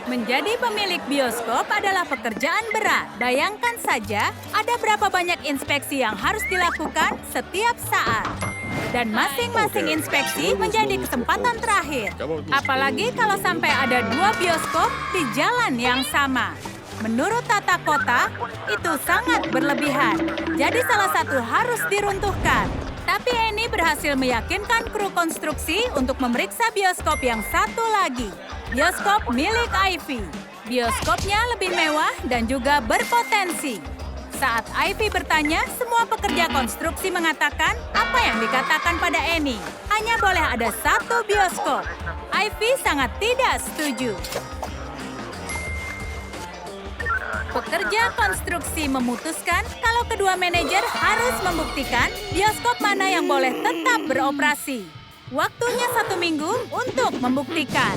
Menjadi pemilik bioskop adalah pekerjaan berat. Bayangkan saja, ada berapa banyak inspeksi yang harus dilakukan setiap saat. Dan masing-masing inspeksi menjadi kesempatan terakhir. Apalagi kalau sampai ada 2 bioskop di jalan yang sama. Menurut tata kota, itu sangat berlebihan. Jadi salah satu harus diruntuhkan. Tapi Annie berhasil meyakinkan kru konstruksi untuk memeriksa bioskop yang satu lagi. Bioskop milik Ivy. Bioskopnya lebih mewah dan juga berpotensi. Saat Ivy bertanya, semua pekerja konstruksi mengatakan apa yang dikatakan pada Annie. Hanya boleh ada 1 bioskop. Ivy sangat tidak setuju. Pekerja konstruksi memutuskan kalau kedua manajer harus membuktikan bioskop mana yang boleh tetap beroperasi. Waktunya 1 minggu untuk membuktikan.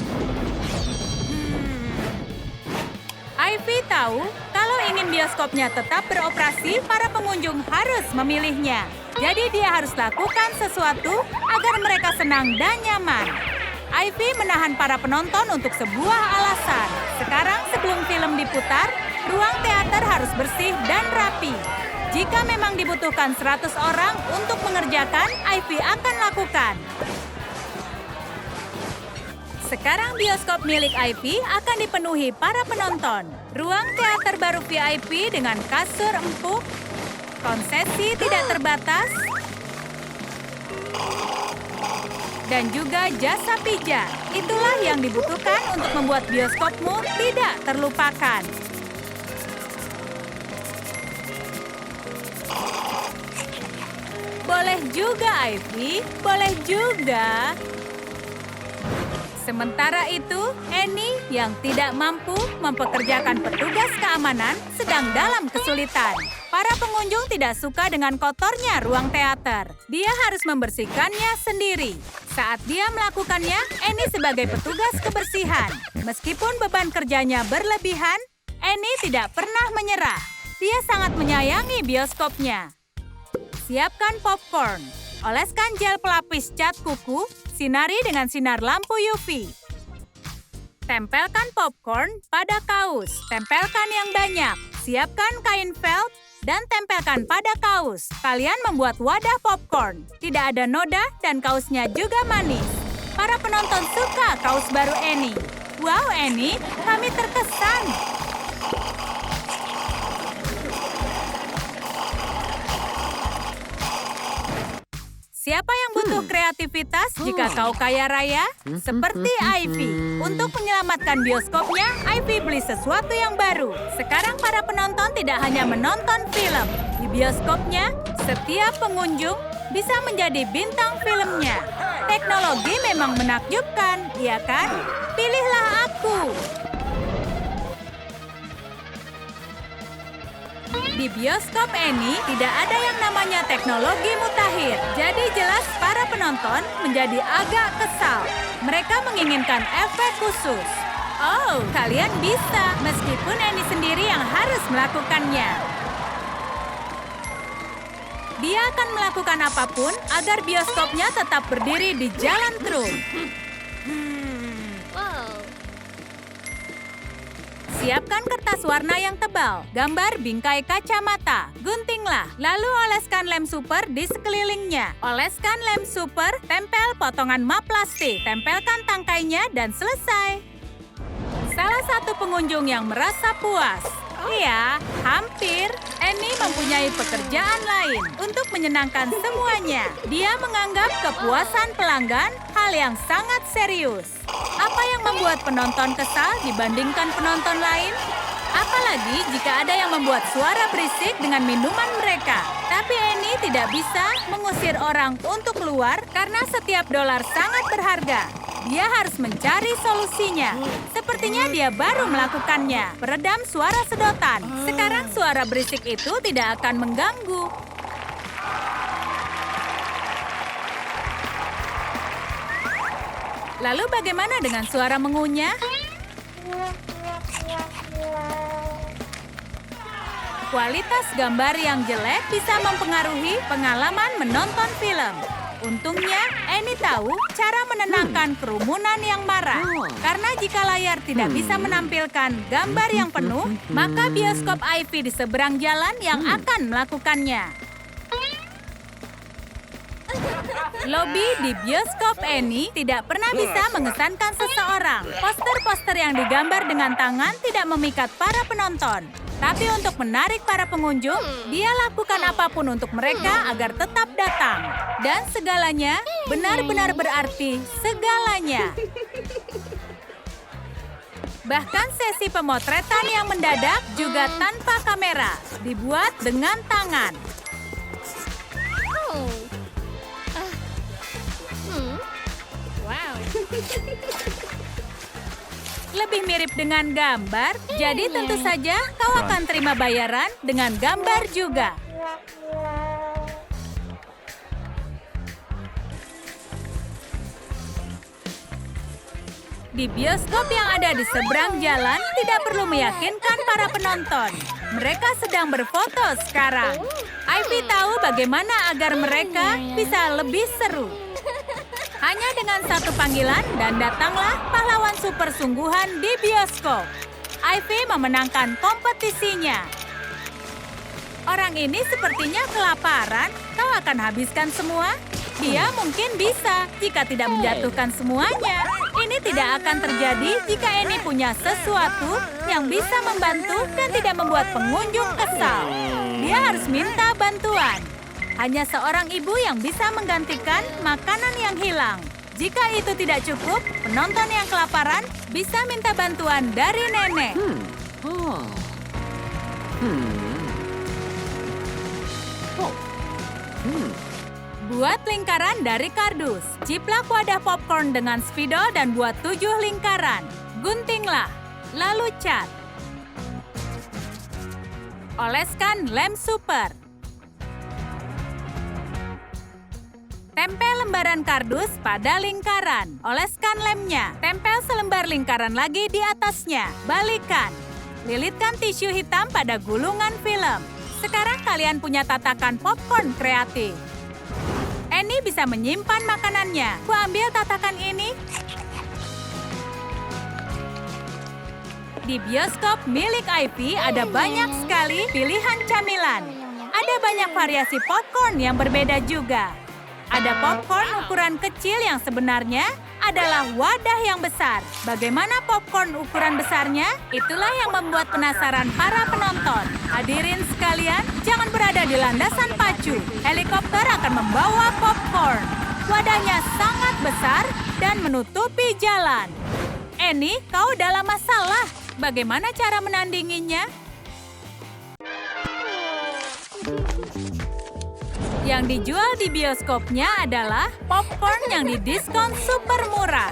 Ivy tahu kalau ingin bioskopnya tetap beroperasi, para pengunjung harus memilihnya. Jadi dia harus lakukan sesuatu agar mereka senang dan nyaman. Ivy menahan para penonton untuk sebuah alasan. Sekarang sebelum film diputar, ruang teater harus bersih dan rapi. Jika memang dibutuhkan 100 orang untuk mengerjakan, Ivy akan lakukan. Sekarang bioskop milik Ivy akan dipenuhi para penonton. Ruang teater baru VIP dengan kasur empuk, konsesi tidak terbatas, dan juga jasa pijat. Itulah yang dibutuhkan untuk membuat bioskopmu tidak terlupakan. Boleh juga, Ivy. Boleh juga. Sementara itu, Annie yang tidak mampu mempekerjakan petugas keamanan sedang dalam kesulitan. Para pengunjung tidak suka dengan kotornya ruang teater. Dia harus membersihkannya sendiri. Saat dia melakukannya, Annie sebagai petugas kebersihan. Meskipun beban kerjanya berlebihan, Annie tidak pernah menyerah. Dia sangat menyayangi bioskopnya. Siapkan popcorn. Oleskan gel pelapis cat kuku, sinari dengan sinar lampu UV. Tempelkan popcorn pada kaus. Tempelkan yang banyak. Siapkan kain felt dan tempelkan pada kaus. Kalian membuat wadah popcorn. Tidak ada noda dan kausnya juga manis. Para penonton suka kaus baru Annie. Wow, Annie, kami terkesan. Siapa yang butuh kreativitas jika kau kaya raya? Seperti Ivy. Untuk menyelamatkan bioskopnya, Ivy beli sesuatu yang baru. Sekarang para penonton tidak hanya menonton film. Di bioskopnya, setiap pengunjung bisa menjadi bintang filmnya. Teknologi memang menakjubkan, iya kan? Pilihlah aku. Di bioskop Annie, tidak ada yang namanya teknologi mutakhir. Jadi jelas para penonton menjadi agak kesal. Mereka menginginkan efek khusus. Oh, kalian bisa, meskipun Annie sendiri yang harus melakukannya. Dia akan melakukan apapun agar bioskopnya tetap berdiri di jalan terus. Siapkan kertas warna yang tebal, gambar bingkai kacamata. Guntinglah, lalu oleskan lem super di sekelilingnya. Oleskan lem super, tempel potongan map plastik. Tempelkan tangkainya dan selesai. Salah satu pengunjung yang merasa puas. Iya, hampir. Annie mempunyai pekerjaan lain untuk menyenangkan semuanya. Dia menganggap kepuasan pelanggan hal yang sangat serius. Apa yang membuat penonton kesal dibandingkan penonton lain? Apalagi jika ada yang membuat suara berisik dengan minuman mereka. Tapi Annie tidak bisa mengusir orang untuk keluar karena setiap dolar sangat berharga. Dia harus mencari solusinya. Sepertinya dia baru melakukannya. Peredam suara sedotan. Sekarang suara berisik itu tidak akan mengganggu. Lalu bagaimana dengan suara mengunyah? Kualitas gambar yang jelek bisa mempengaruhi pengalaman menonton film. Untungnya, Annie tahu cara menenangkan kerumunan yang marah. Karena jika layar tidak bisa menampilkan gambar yang penuh, maka bioskop Ivy di seberang jalan yang akan melakukannya. Lobi di bioskop Annie tidak pernah bisa mengesankan seseorang. Poster-poster yang digambar dengan tangan tidak memikat para penonton. Tapi untuk menarik para pengunjung, dia lakukan apapun untuk mereka agar tetap datang. Dan segalanya benar-benar berarti segalanya. Bahkan sesi pemotretan yang mendadak juga tanpa kamera, dibuat dengan tangan. Lebih mirip dengan gambar, jadi tentu saja kau akan terima bayaran dengan gambar juga. Di bioskop yang ada di seberang jalan tidak perlu meyakinkan para penonton. Mereka sedang berfoto sekarang. Ivy tahu bagaimana agar mereka bisa lebih seru. Hanya dengan satu panggilan dan datanglah pahlawan super sungguhan di bioskop. Ivy memenangkan kompetisinya. Orang ini sepertinya kelaparan. Kau akan habiskan semua? Dia mungkin bisa jika tidak menjatuhkan semuanya. Ini tidak akan terjadi jika Annie punya sesuatu yang bisa membantu dan tidak membuat pengunjung kesal. Dia harus minta bantuan. Hanya seorang ibu yang bisa menggantikan makanan yang hilang. Jika itu tidak cukup, penonton yang kelaparan bisa minta bantuan dari nenek. Buat lingkaran dari kardus. Ciplak wadah popcorn dengan spidol dan buat 7 lingkaran. Guntinglah, lalu cat. Oleskan lem super. Tempel lembaran kardus pada lingkaran. Oleskan lemnya. Tempel selembar lingkaran lagi di atasnya. Balikan. Lilitkan tisu hitam pada gulungan film. Sekarang kalian punya tatakan popcorn kreatif. Annie bisa menyimpan makanannya. Ku ambil tatakan ini. Di bioskop milik Ivy ada banyak sekali pilihan camilan. Ada banyak variasi popcorn yang berbeda juga. Ada popcorn ukuran kecil yang sebenarnya adalah wadah yang besar. Bagaimana popcorn ukuran besarnya? Itulah yang membuat penasaran para penonton. Hadirin sekalian, jangan berada di landasan pacu. Helikopter akan membawa popcorn. Wadahnya sangat besar dan menutupi jalan. Annie, kau dalam masalah. Bagaimana cara menandinginya? Yang dijual di bioskopnya adalah popcorn yang didiskon super murah.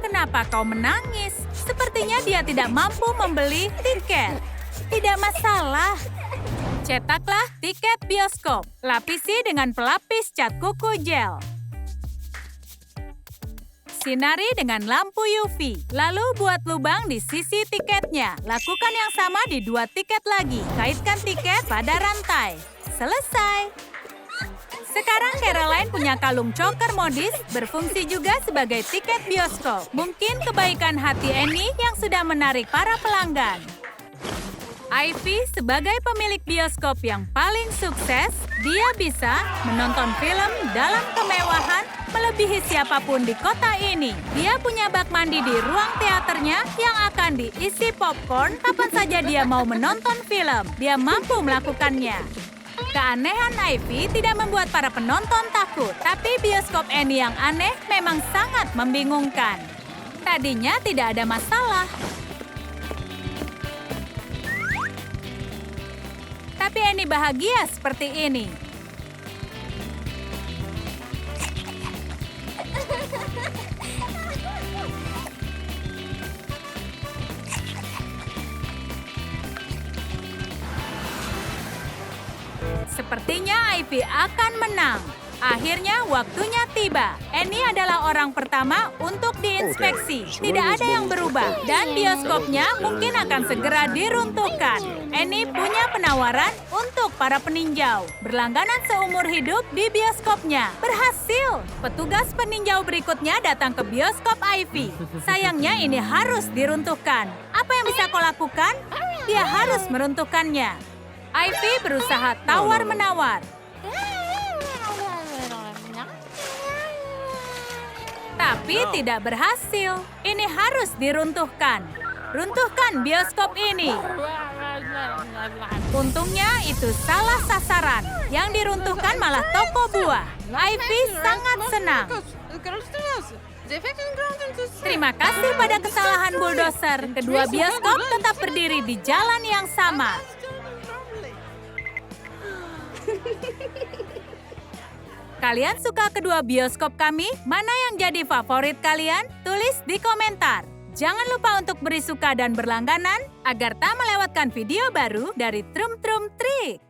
Kenapa kau menangis? Sepertinya dia tidak mampu membeli tiket. Tidak masalah. Cetaklah tiket bioskop. Lapisi dengan pelapis cat kuku gel. Sinari dengan lampu UV. Lalu buat lubang di sisi tiketnya. Lakukan yang sama di 2 tiket lagi. Kaitkan tiket pada rantai. Selesai. Sekarang Caroline punya kalung choker modis, berfungsi juga sebagai tiket bioskop. Mungkin kebaikan hati Annie yang sudah menarik para pelanggan. Ivy sebagai pemilik bioskop yang paling sukses, dia bisa menonton film dalam kemewahan melebihi siapapun di kota ini. Dia punya bak mandi di ruang teaternya yang akan diisi popcorn kapan saja dia mau menonton film. Dia mampu melakukannya. Keanehan Ivy tidak membuat para penonton takut, tapi bioskop Annie yang aneh memang sangat membingungkan. Tadinya tidak ada masalah. Tapi Annie bahagia seperti ini. Sepertinya Ivy akan menang. Akhirnya waktunya tiba. Annie adalah orang pertama untuk diinspeksi. Tidak ada yang berubah dan bioskopnya mungkin akan segera diruntuhkan. Annie punya penawaran untuk para peninjau. Berlangganan seumur hidup di bioskopnya. Berhasil! Petugas peninjau berikutnya datang ke bioskop Ivy. Sayangnya ini harus diruntuhkan. Apa yang bisa kau lakukan? Dia harus meruntuhkannya. Ivy berusaha tawar-menawar. Tapi tidak berhasil. Ini harus diruntuhkan. Runtuhkan bioskop ini. Untungnya itu salah sasaran. Yang diruntuhkan malah toko buah. Ivy sangat senang. Terima kasih pada kesalahan bulldozer. Kedua bioskop tetap berdiri di jalan yang sama. Kalian suka kedua bioskop kami? Mana yang jadi favorit kalian? Tulis di komentar. Jangan lupa untuk beri suka dan berlangganan agar tak melewatkan video baru dari Trum Trum Trik.